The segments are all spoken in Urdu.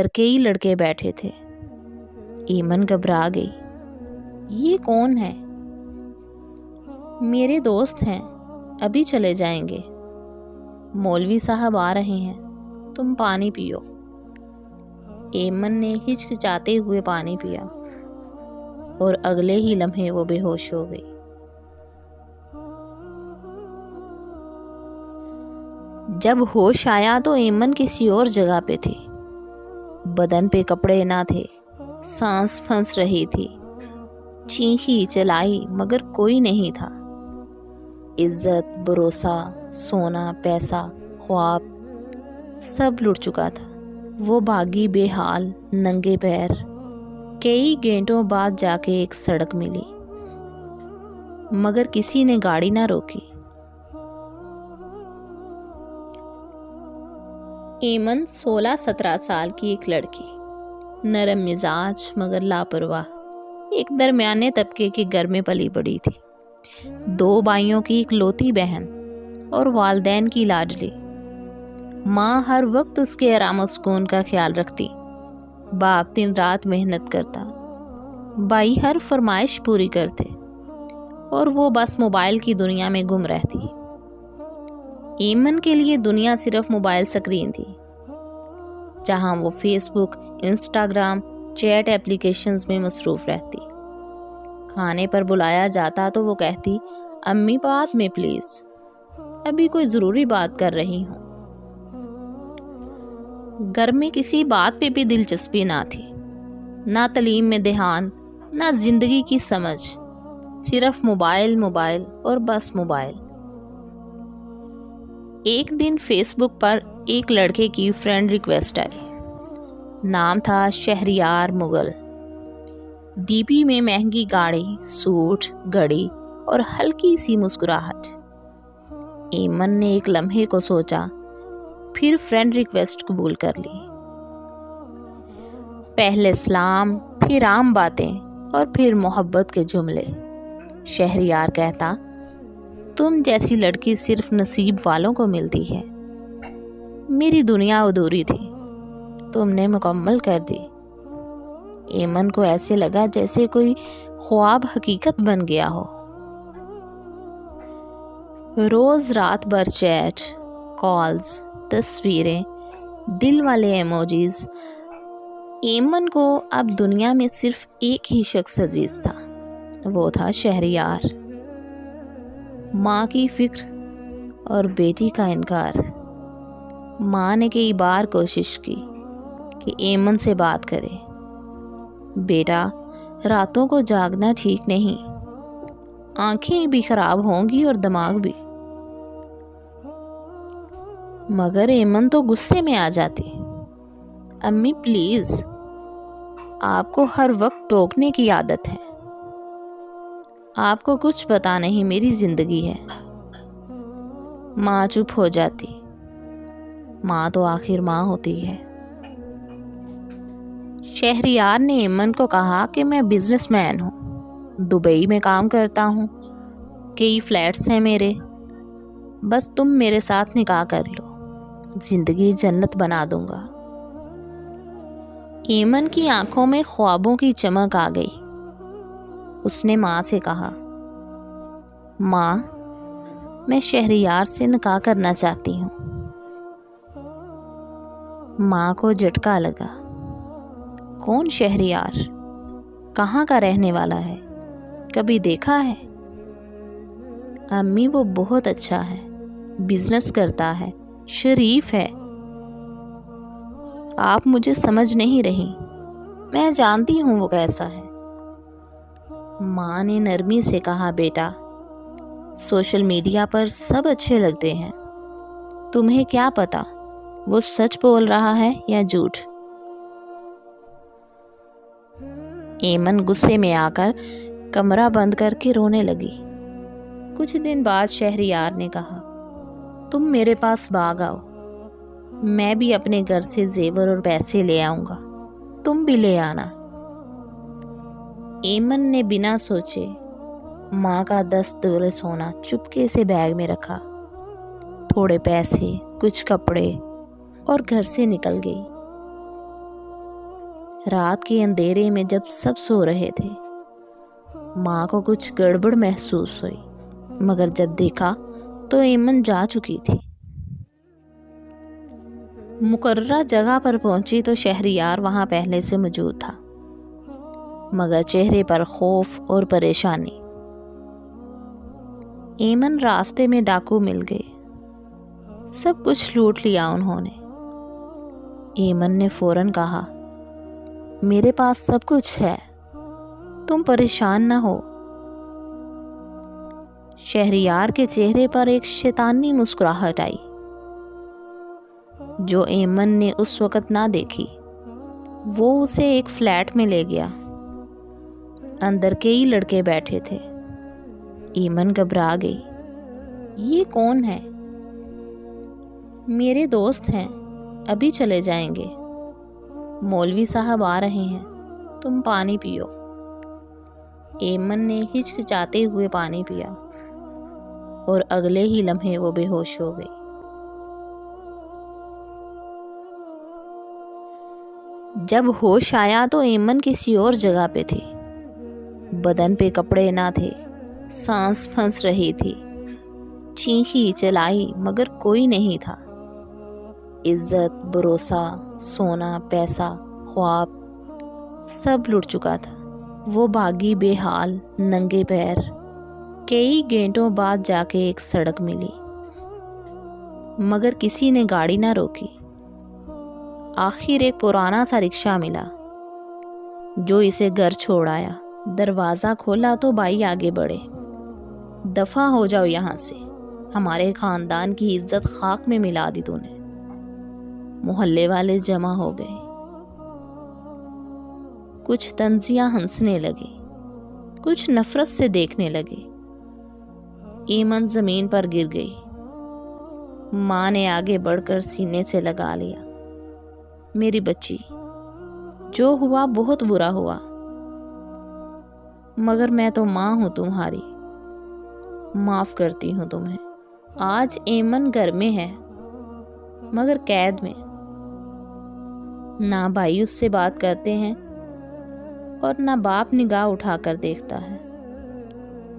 اندر کئی لڑکے بیٹھے تھے۔ ایمن گھبرا گئی۔ یہ کون ہے؟ میرے دوست ہیں، ابھی چلے جائیں گے۔ مولوی صاحب آ رہے ہیں، تم پانی پیو۔ ایمن نے ہچکچاتے ہوئے پانی پیا اور اگلے ہی لمحے وہ بے ہوش ہو گئی۔ جب ہوش آیا تو ایمن کسی اور جگہ پہ تھی۔ بدن پہ کپڑے نہ تھے، سانس پھنس رہی تھی، چیخی چلائی مگر کوئی نہیں تھا۔ عزت، بھروسہ، سونا، پیسہ، خواب سب لٹ چکا تھا۔ وہ بھاگی بے حال، ننگے پیر۔ کئی گھنٹوں بعد جا کے ایک سڑک ملی، مگر کسی نے گاڑی نہ روکی۔ ایمن 16-17 سال کی ایک لڑکی، نرم مزاج مگر لاپرواہ، ایک درمیانے طبقے کے گھر میں پلی بڑی تھی۔ 2 بھائیوں کی اکلوتی بہن اور والدین کی لاڈلی۔ ماں ہر وقت اس کے آرام و سکون کا خیال رکھتی، باپ دن رات محنت کرتا، بھائی ہر فرمائش پوری کرتے اور وہ بس موبائل کی دنیا میں گم رہتی۔ ایمن کے لیے دنیا صرف موبائل سکرین تھی، جہاں وہ فیس بک، انسٹاگرام، چیٹ ایپلیکیشنز میں مصروف رہتی۔ کھانے پر بلایا جاتا تو وہ کہتی، امی بعد میں پلیز، ابھی کوئی ضروری بات کر رہی ہوں۔ گھر میں کسی بات پہ بھی دلچسپی نہ تھی، نہ تعلیم میں دھیان، نہ زندگی کی سمجھ، صرف موبائل موبائل اور بس موبائل۔ ایک دن فیس بک پر ایک لڑکے کی فرینڈ ریکویسٹ آئی۔ نام تھا شہریار مغل۔ ڈی پی میں مہنگی گاڑی، سوٹ، گھڑی اور ہلکی سی مسکراہٹ۔ ایمن نے ایک لمحے کو سوچا، پھر فرینڈ ریکویسٹ قبول کر لی۔ پہلے سلام، پھر عام باتیں اور پھر محبت کے جملے۔ شہریار کہتا، تم جیسی لڑکی صرف نصیب والوں کو ملتی ہے، میری دنیا ادھوری تھی، تم نے مکمل کر دی۔ ایمن کو ایسے لگا جیسے کوئی خواب حقیقت بن گیا ہو۔ روز رات بھر چیٹ، کالز، تصویریں، دل والے ایموجیز۔ ایمن کو اب دنیا میں صرف ایک ہی شخص عزیز تھا، وہ تھا شہریار۔ ماں کی فکر اور بیٹی کا انکار۔ ماں نے کئی بار کوشش کی کہ ایمن سے بات کرے، بیٹا راتوں کو جاگنا ٹھیک نہیں، آنکھیں بھی خراب ہوں گی اور دماغ بھی۔ مگر ایمن تو غصے میں آ جاتی، امی پلیز، آپ کو ہر وقت ٹوکنے کی عادت ہے، آپ کو کچھ پتا نہیں میری زندگی ہے۔ ماں چپ ہو جاتی، ماں تو آخر ماں ہوتی ہے۔ شہریار نے ایمن کو کہا کہ میں بزنس مین ہوں، دبئی میں کام کرتا ہوں، کئی فلیٹس ہیں میرے، بس تم میرے ساتھ نکاح کر لو، زندگی جنت بنا دوں گا۔ ایمن کی آنکھوں میں خوابوں کی چمک آ گئی۔ اس نے ماں سے کہا، ماں میں شہریار سے نکاح کرنا چاہتی ہوں۔ ماں کو جھٹکا لگا، کون شہریار؟ کہاں کا رہنے والا ہے؟ کبھی دیکھا ہے؟ امی وہ بہت اچھا ہے، بزنس کرتا ہے، شریف ہے۔ آپ مجھے سمجھ نہیں رہی، میں جانتی ہوں وہ کیسا ہے۔ ماں نے نرمی سے کہا، بیٹا سوشل میڈیا پر سب اچھے لگتے ہیں، تمہیں کیا پتا وہ سچ بول رہا ہے یا جھوٹ۔ ایمن غصے میں آ کر کمرہ بند کر کے رونے لگی۔ کچھ دن بعد شہریار نے کہا، تم میرے پاس بھاگ آؤ، میں بھی اپنے گھر سے زیور اور پیسے لے آؤں گا، تم بھی لے آنا۔ ایمن نے بنا سوچے ماں کا 10 تولے سونا چپکے سے بیگ میں رکھا، تھوڑے پیسے، کچھ کپڑے اور گھر سے نکل گئی۔ رات کے اندھیرے میں جب سب سو رہے تھے، ماں کو کچھ گڑبڑ محسوس ہوئی، مگر جب دیکھا تو ایمن جا چکی تھی۔ مقررہ جگہ پر پہنچی تو شہریار وہاں پہلے سے موجود تھا، مگر چہرے پر خوف اور پریشانی۔ ایمن راستے میں ڈاکو مل گئے، سب کچھ لوٹ لیا انہوں نے۔ ایمن نے فوراً کہا، میرے پاس سب کچھ ہے، تم پریشان نہ ہو۔ شہریار کے چہرے پر ایک شیطانی مسکراہٹ آئی، جو ایمن نے اس وقت نہ دیکھی۔ وہ اسے ایک فلیٹ میں لے گیا، اندر کئی لڑکے بیٹھے تھے۔ ایمن گھبرا گئی، یہ کون ہے؟ میرے دوست ہیں، ابھی چلے جائیں گے، مولوی صاحب آ رہے ہیں، تم پانی پیو۔ ایمن نے ہچکچاتے ہوئے پانی پیا اور اگلے ہی لمحے وہ بے ہوش ہو گئی۔ جب ہوش آیا تو ایمن کسی اور جگہ پہ تھی، بدن پہ کپڑے نہ تھے، سانس پھنس رہی تھی، چیخی چلائی مگر کوئی نہیں تھا۔ عزت، بھروسہ، سونا، پیسہ، خواب سب لٹ چکا تھا۔ وہ بھاگی بے حال، ننگے پیر۔ کئی گھنٹوں بعد جا کے ایک سڑک ملی، مگر کسی نے گاڑی نہ روکی۔ آخر ایک پرانا سا رکشہ ملا جو اسے گھر چھوڑ آیا۔ دروازہ کھولا تو بھائی آگے بڑھے، دفع ہو جاؤ یہاں سے، ہمارے خاندان کی عزت خاک میں ملا دی تو نے۔ محلے والے جمع ہو گئے، کچھ طنزیاں ہنسنے لگے، کچھ نفرت سے دیکھنے لگے۔ ایمن زمین پر گر گئی۔ ماں نے آگے بڑھ کر سینے سے لگا لیا، میری بچی، جو ہوا بہت برا ہوا، مگر میں تو ماں ہوں تمہاری، معاف کرتی ہوں تمہیں۔ آج ایمن گھر میں ہے، مگر قید میں۔ نہ بھائی اس سے بات کرتے ہیں اور نہ باپ نگاہ اٹھا کر دیکھتا ہے،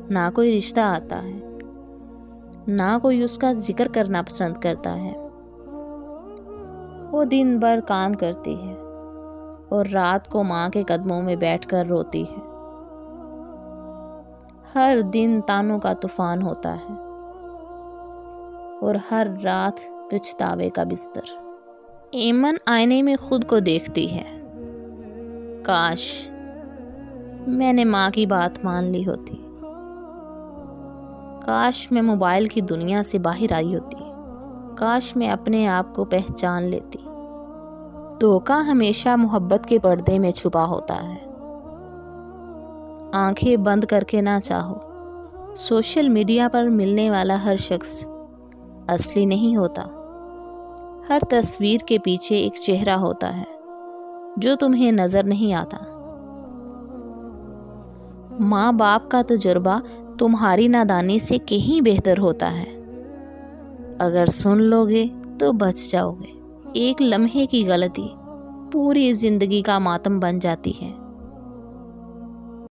نہ کوئی رشتہ آتا ہے، نہ کوئی اس کا ذکر کرنا پسند کرتا ہے۔ وہ دن بھر کام کرتی ہے اور رات کو ماں کے قدموں میں بیٹھ کر روتی ہے۔ ہر دن تانوں کا طوفان ہوتا ہے اور ہر رات پچھتاوے کا بستر۔ ایمن آئینے میں خود کو دیکھتی ہے، کاش میں نے ماں کی بات مان لی ہوتی، کاش میں موبائل کی دنیا سے باہر آئی ہوتی، کاش میں اپنے آپ کو پہچان لیتی۔ دھوکہ ہمیشہ محبت کے پردے میں چھپا ہوتا ہے۔ آنکھیں بند کر کے نہ چاہو۔ سوشل میڈیا پر ملنے والا ہر شخص اصلی نہیں ہوتا۔ ہر تصویر کے پیچھے ایک چہرہ ہوتا ہے جو تمہیں نظر نہیں آتا۔ ماں باپ کا تجربہ تمہاری نادانی سے کہیں بہتر ہوتا ہے۔ اگر سن لو گے تو بچ جاؤ گے۔ ایک لمحے کی غلطی پوری زندگی کا ماتم بن جاتی ہے۔